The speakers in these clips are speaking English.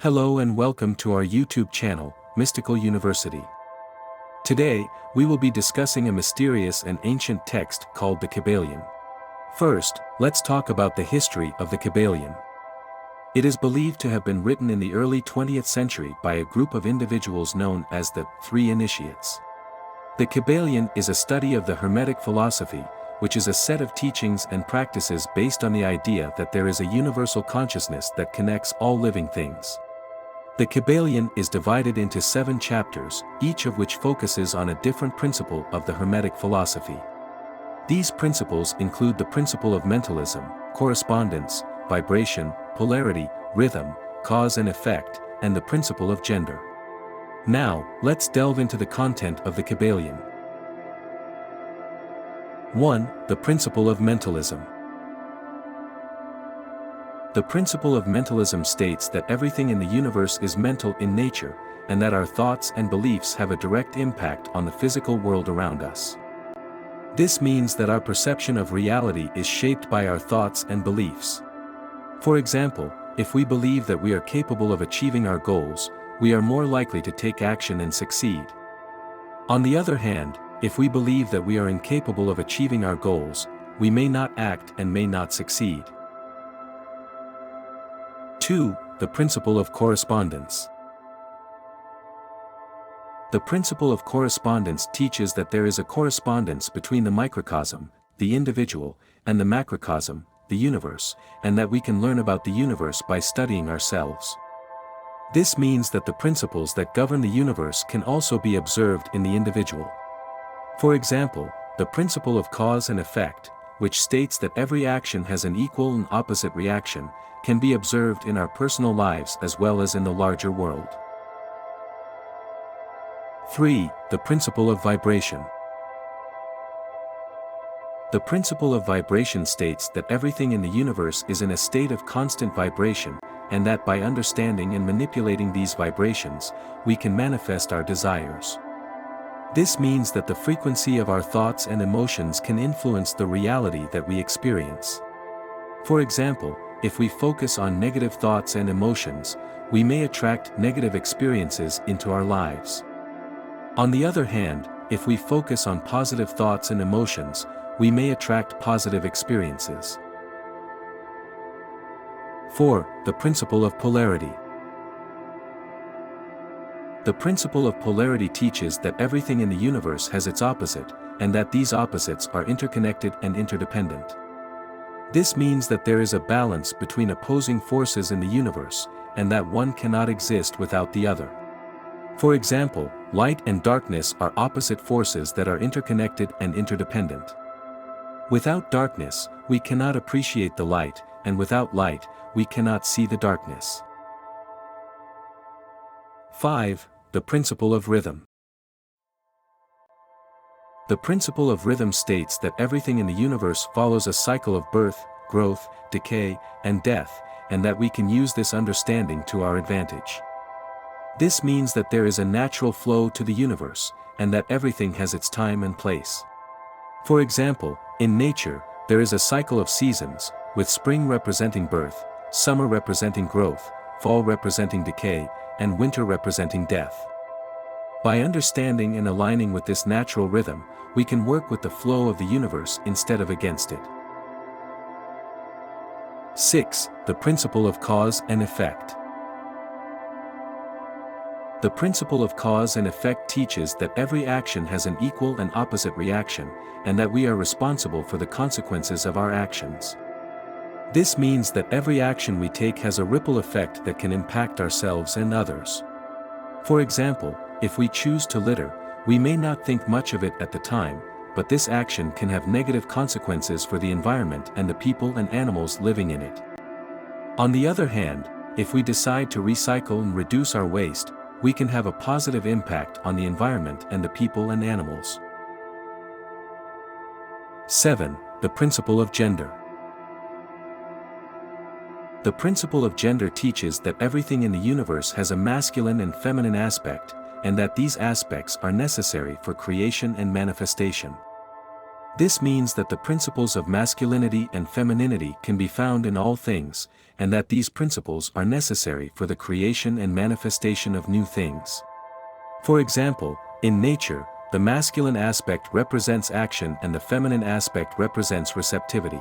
Hello and welcome to our YouTube channel, Mystical University. Today, we will be discussing a mysterious and ancient text called the Kybalion. First, let's talk about the history of the Kybalion. It is believed to have been written in the early 20th century by a group of individuals known as the Three Initiates. The Kybalion is a study of the Hermetic philosophy, which is a set of teachings and practices based on the idea that there is a universal consciousness that connects all living things. The Kybalion is divided into 7 chapters, each of which focuses on a different principle of the Hermetic philosophy. These principles include the principle of mentalism, correspondence, vibration, polarity, rhythm, cause and effect, and the principle of gender. Now, let's delve into the content of the Kybalion. 1. The Principle of Mentalism. The Principle of Mentalism states that everything in the universe is mental in nature, and that our thoughts and beliefs have a direct impact on the physical world around us. This means that our perception of reality is shaped by our thoughts and beliefs. For example, if we believe that we are capable of achieving our goals, we are more likely to take action and succeed. On the other hand, if we believe that we are incapable of achieving our goals, we may not act and may not succeed. 2. The Principle of Correspondence. The Principle of Correspondence teaches that there is a correspondence between the microcosm, the individual, and the macrocosm, the universe, and that we can learn about the universe by studying ourselves. This means that the principles that govern the universe can also be observed in the individual. For example, the principle of cause and effect, which states that every action has an equal and opposite reaction, can be observed in our personal lives as well as in the larger world. 3. The Principle of Vibration. The principle of vibration states that everything in the universe is in a state of constant vibration, and that by understanding and manipulating these vibrations, we can manifest our desires. This means that the frequency of our thoughts and emotions can influence the reality that we experience. For example, if we focus on negative thoughts and emotions, we may attract negative experiences into our lives. On the other hand, if we focus on positive thoughts and emotions, we may attract positive experiences. 4. The Principle of Polarity. The Principle of Polarity teaches that everything in the universe has its opposite, and that these opposites are interconnected and interdependent. This means that there is a balance between opposing forces in the universe, and that one cannot exist without the other. For example, light and darkness are opposite forces that are interconnected and interdependent. Without darkness, we cannot appreciate the light, and without light, we cannot see the darkness. 5. The Principle of Rhythm. The Principle of Rhythm states that everything in the universe follows a cycle of birth, growth, decay, and death, and that we can use this understanding to our advantage. This means that there is a natural flow to the universe, and that everything has its time and place. For example, in nature, there is a cycle of seasons, with spring representing birth, summer representing growth, fall representing decay, and winter representing death. By understanding and aligning with this natural rhythm, we can work with the flow of the universe instead of against it. 6. The Principle of Cause and Effect. The principle of cause and effect teaches that every action has an equal and opposite reaction, and that we are responsible for the consequences of our actions. This means that every action we take has a ripple effect that can impact ourselves and others. For example, if we choose to litter, we may not think much of it at the time, but this action can have negative consequences for the environment and the people and animals living in it. On the other hand, if we decide to recycle and reduce our waste, we can have a positive impact on the environment and the people and animals. 7. The Principle of Gender. The principle of gender teaches that everything in the universe has a masculine and feminine aspect, and that these aspects are necessary for creation and manifestation. This means that the principles of masculinity and femininity can be found in all things, and that these principles are necessary for the creation and manifestation of new things. For example, in nature, the masculine aspect represents action and the feminine aspect represents receptivity.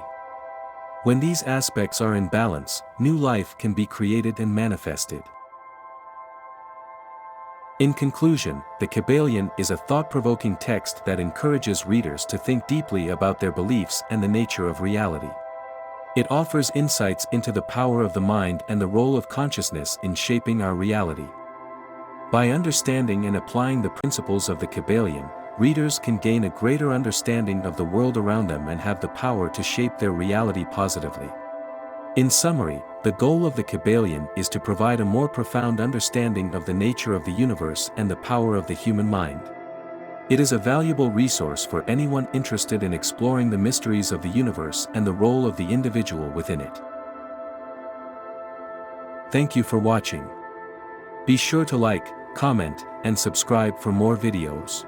When these aspects are in balance, new life can be created and manifested. In conclusion, the Kybalion is a thought-provoking text that encourages readers to think deeply about their beliefs and the nature of reality. It offers insights into the power of the mind and the role of consciousness in shaping our reality. By understanding and applying the principles of the Kybalion, readers can gain a greater understanding of the world around them and have the power to shape their reality positively. In summary, the goal of the Kybalion is to provide a more profound understanding of the nature of the universe and the power of the human mind. It is a valuable resource for anyone interested in exploring the mysteries of the universe and the role of the individual within it. Thank you for watching. Be sure to like, comment, and subscribe for more videos.